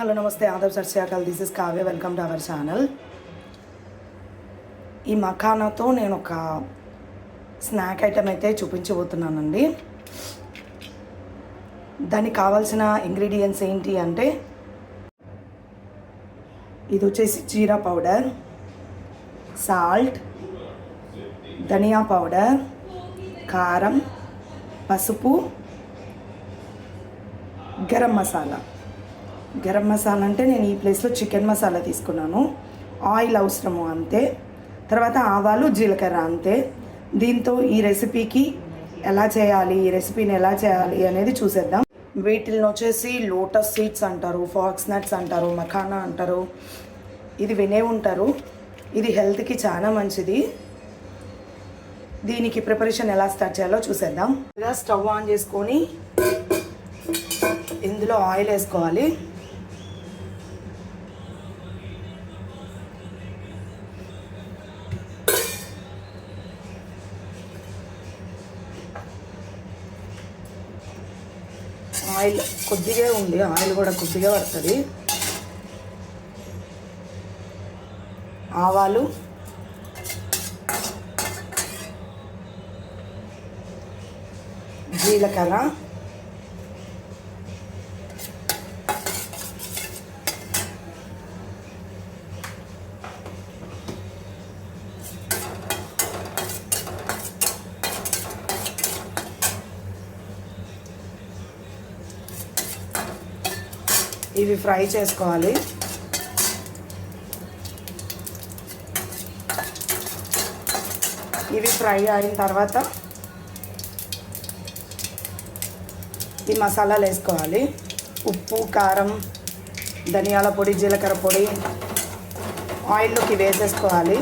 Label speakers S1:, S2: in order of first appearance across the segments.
S1: Hello నమస్తే ఆదాబ్ సత్ శ్రీ అకాల్. This is Kavya. Welcome to our channel. ఈ మఖానాతో నేను ఒక స్నాక్ ఐటెం అయితే చూపించబోతున్నానండి. దానికి కావాల్సిన ఇంగ్రీడియంట్స్ ఏంటి అంటే, ఇది వచ్చేసి జీరా పౌడర్, సాల్ట్, ధనియా పౌడర్, కారం, పసుపు, గరం మసాలా. గరం మసాలా అంటే నేను ఈ ప్లేస్లో చికెన్ మసాలా తీసుకున్నాను. ఆయిల్ అవసరము అంతే. తర్వాత ఆవాలు, జీలకర్ర అంతే. దీంతో ఈ రెసిపీకి ఎలా చేయాలి, ఈ రెసిపీని ఎలా చేయాలి అనేది చూసేద్దాం. వీటిని వచ్చేసి లోటస్ సీడ్స్ అంటారు, ఫాక్స్ నట్స్ అంటారు, మఖానా అంటారు. ఇది వినే ఉంటారు. ఇది హెల్త్కి చాలా మంచిది. దీనికి ప్రిపరేషన్ ఎలా స్టార్ట్ చేయాలో చూసేద్దాం. ఇలా స్టవ్ ఆన్ చేసుకొని ఇందులో ఆయిల్ వేసుకోవాలి. ఆయిల్ కొద్దిగా ఉంది, ఆయిల్ కూడా కొద్దిగా పడుతుంది. ఆవాలు, జీలకర్ర, ఇవి ఫ్రై చేసుకోవాలి. ఇవి ఫ్రై అయిన తర్వాత ఈ మసాలాలు వేసుకోవాలి. ఉప్పు, కారం, ధనియాల పొడి, జీలకర్ర పొడి ఆయిల్లోకి వేసేసుకోవాలి.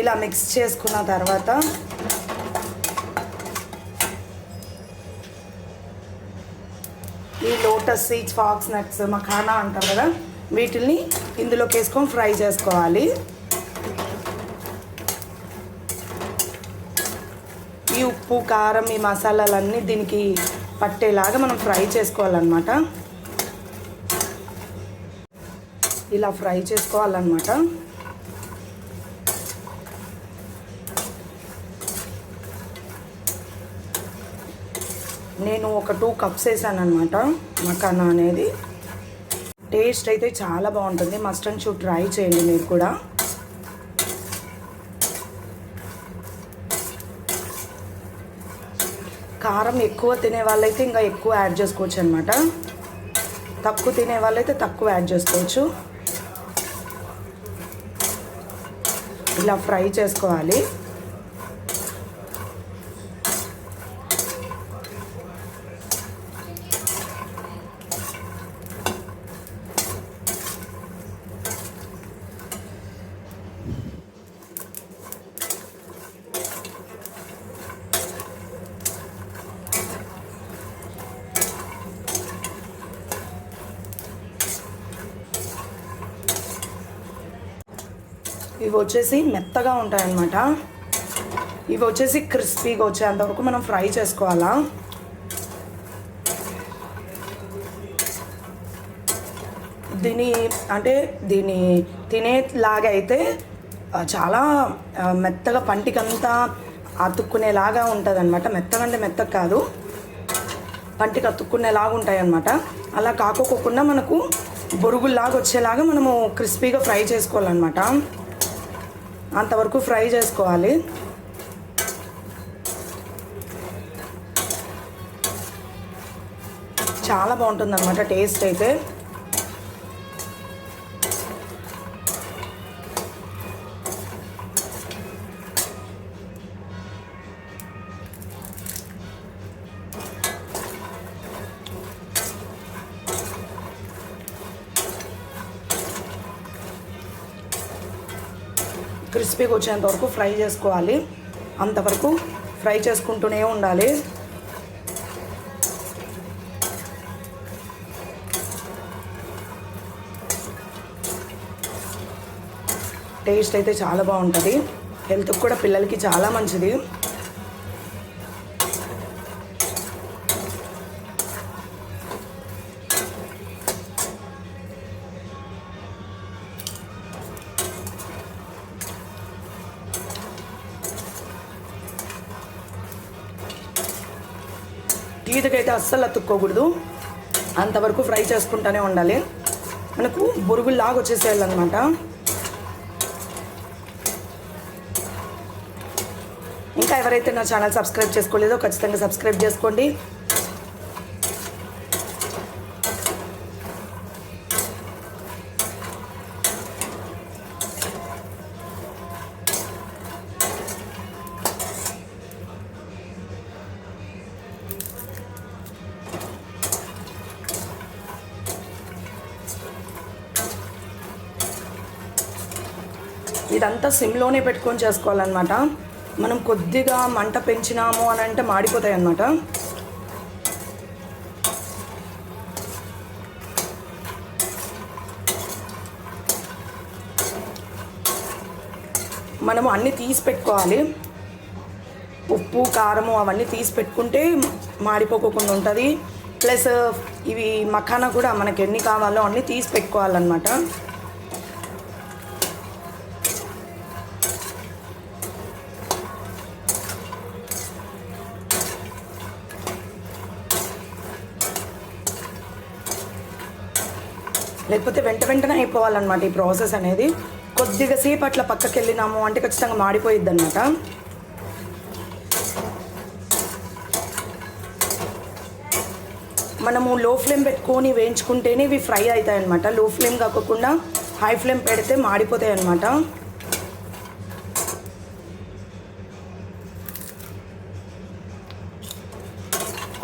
S1: ఇలా మిక్స్ చేసుకున్న తర్వాత ఈ lotus seeds, fox nuts, makhana అంటారు కదా, వీటిని ఇందులోకి వేసుకొని ఫ్రై చేసుకోవాలి. ఈ ఉప్పు, కారం, ఈ మసాలాలన్నీ దీనికి పట్టేలాగా మనం ఫ్రై చేసుకోవాలన్నమాట. ఇలా ఫ్రై చేసుకోవాలన్నమాట. నేను ఒక 2 కప్స్ వేసాను అనమాట మఖానా అనేది. టేస్ట్ అయితే చాలా బాగుంటుంది. మస్ట్ అండ్ షుడ్ ట్రై చేయండి మీరు కూడా. కారం ఎక్కువ తినే వాళ్ళైతే ఇంకా ఎక్కువ యాడ్ చేసుకోవచ్చు అనమాట. తక్కువ తినే వాళ్ళైతే తక్కువ యాడ్ చేసుకోవచ్చు. ఇలా ఫ్రై చేసుకోవాలి. ఇవి వచ్చేసి మెత్తగా ఉంటాయన్నమాట. ఇవి వచ్చేసి క్రిస్పీగా వచ్చేంతవరకు మనం ఫ్రై చేసుకోవాలా. దీన్ని తినేలాగా అయితే చాలా మెత్తగా పంటికంతా అతుక్కునేలాగా ఉంటుంది అనమాట. మెత్తగా అంటే మెత్తగా కాదు, పంటికి అతుక్కునేలాగా ఉంటాయి అన్నమాట. అలా కాకోకుండా మనకు బొరుగుల్లాగా వచ్చేలాగా మనము క్రిస్పీగా ఫ్రై చేసుకోవాలన్నమాట. అంతవరకు ఫ్రై చేసుకోవాలి. చాలా బాగుంటుంది అన్నమాట టేస్ట్ అయితే. క్రిస్పీగా వచ్చేంత వరకు ఫ్రై చేసుకోవాలి. అంతవరకు ఫ్రై చేసుకుంటూనే ఉండాలి. టేస్ట్ అయితే చాలా బాగుంటుంది. హెల్త్కి కూడా పిల్లలకి చాలా మంచిది. టీతకైతే అస్సలు అతుక్కోకూడదు, అంతవరకు ఫ్రై చేసుకుంటూనే ఉండాలి. మనకు బొరుగుల్లాగా వచ్చేసేయాలన్నమాట. ఇంకా ఎవరైతే నా ఛానల్ సబ్స్క్రైబ్ చేసుకోలేదో ఖచ్చితంగా సబ్స్క్రైబ్ చేసుకోండి. ఇదంతా సిమ్లోనే పెట్టుకొని చేసుకోవాలన్నమాట. మనం కొద్దిగా మంట పెంచినాము అని అంటే మాడిపోతాయి అన్నమాట. మనము అన్నీ తీసి పెట్టుకోవాలి, ఉప్పు కారము అవన్నీ తీసి పెట్టుకుంటే మాడిపోకుండా ఉంటుంది. ప్లస్ ఇవి మఖానా కూడా మనకి ఎన్ని కావాలో అన్నీ తీసి పెట్టుకోవాలన్నమాట. లేకపోతే వెంటనే అయిపోవాలన్నమాట ఈ ప్రాసెస్ అనేది. కొద్దిగా సేపు అట్లా పక్కకి వెళ్ళినాము అంటే ఖచ్చితంగా మాడిపోయిద్ది అన్నమాట. మనము లో ఫ్లేమ్ పెట్టుకొని వేయించుకుంటేనే ఇవి ఫ్రై అవుతాయి అన్నమాట. లో ఫ్లేమ్ కాకుండా హై ఫ్లేమ్ పెడితే మాడిపోతాయి అన్నమాట.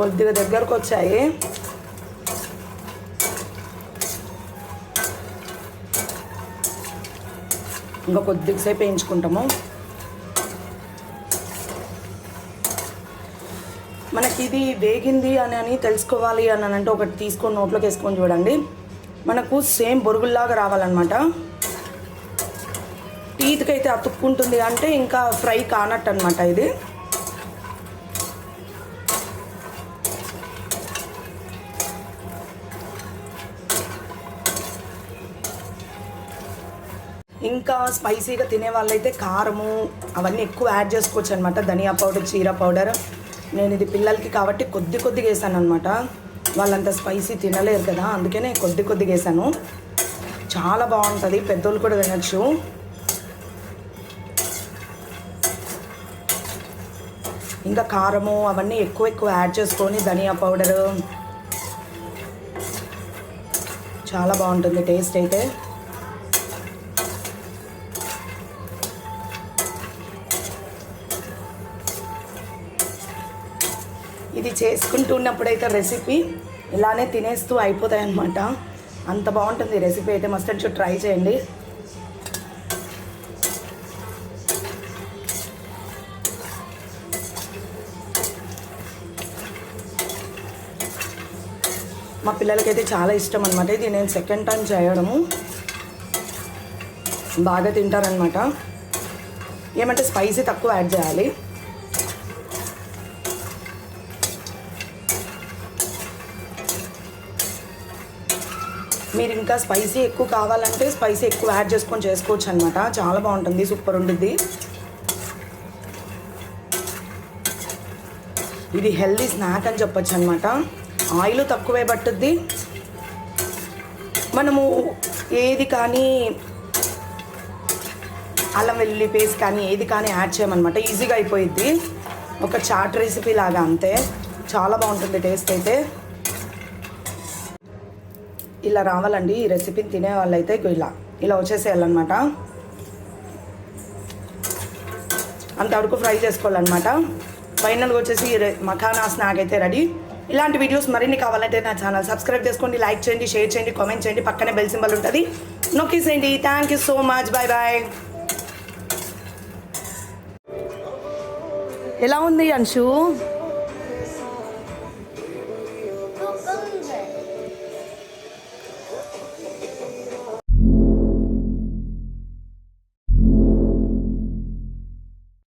S1: కొద్దిగా దగ్గరకు వచ్చాయి. ఇంకా కొద్దిసేపు వేయించుకుంటాము. మనకి ఇది వేగింది అని తెలుసుకోవాలి అని అంటే ఒకటి తీసుకొని నోట్లోకి వేసుకొని చూడండి. మనకు సేమ్ బొరుగుల్లాగా రావాలన్నమాట. టీత్కి అయితే అతుక్కుంటుంది అంటే ఇంకా ఫ్రై కానట్టు అనమాట. ఇది ఇంకా స్పైసీగా తినే వాళ్ళైతే కారము అవన్నీ ఎక్కువ యాడ్ చేసుకోవచ్చు అనమాట. ధనియా పౌడర్, జీరా పౌడర్. నేను ఇది పిల్లలకి కాబట్టి కొద్దిగా వేసాను అనమాట. వాళ్ళంతా స్పైసీ తినలేరు కదా, అందుకనే కొద్దిగా వేసాను. చాలా బాగుంటుంది, పెద్దోళ్ళు కూడా తినచ్చు. ఇంకా కారము అవన్నీ ఎక్కువ యాడ్ చేసుకొని ధనియా పౌడరు చాలా బాగుంటుంది టేస్ట్ అయితే. ఇది చేసుకుంటున్నప్పుడైతే రెసిపీ ఇలానే తినేస్తూ అయిపోతాయి అన్నమాట. అంత బాగుంటుంది రెసిపీ అయితే. మస్ట్ ట్రై చేయండి. మా పిల్లలకైతే చాలా ఇష్టం అనమాట. ఇది నేను సెకండ్ టైం చేయడము. బాగా తింటారనమాట. ఏమంటే స్పైసీ తక్కువ యాడ్ చేయాలి. మీరు ఇంకా స్పైసీ ఎక్కువ కావాలంటే స్పైసీ ఎక్కువ యాడ్ చేసుకొని చేసుకోవచ్చు అనమాట. చాలా బాగుంటుంది, సూపర్ ఉంటుంది. ఇది హెల్దీ స్నాక్ అని చెప్పొచ్చు అనమాట. ఆయిల్ తక్కువే పట్టుద్ది. మనము ఏది కానీ అల్లం వెల్లుల్లి పేస్ట్ కానీ ఏది కానీ యాడ్ చేయమన్నమాట. ఈజీగా అయిపోయిద్ది. ఒక చాట్ రెసిపీ లాగా అంతే. చాలా బాగుంటుంది టేస్ట్ అయితే. ఇలా రావాలండి ఈ రెసిపీని తినే వాళ్ళైతే ఇలా వచ్చేసేయాలన్నమాట. అంతవరకు ఫ్రై చేసుకోవాలన్నమాట. ఫైనల్గా వచ్చేసి మఖానా స్నాక్ అయితే రెడీ. ఇలాంటి వీడియోస్ మరిన్ని కావాలంటే నా ఛానల్ సబ్స్క్రైబ్ చేసుకోండి, లైక్ చేయండి, షేర్ చేయండి, కామెంట్ చేయండి. పక్కనే బెల్ సింబల్ ఉంటుంది, నొక్కేసేయండి. Thank you so much. Bye bye. ఎలా ఉంది అంశు?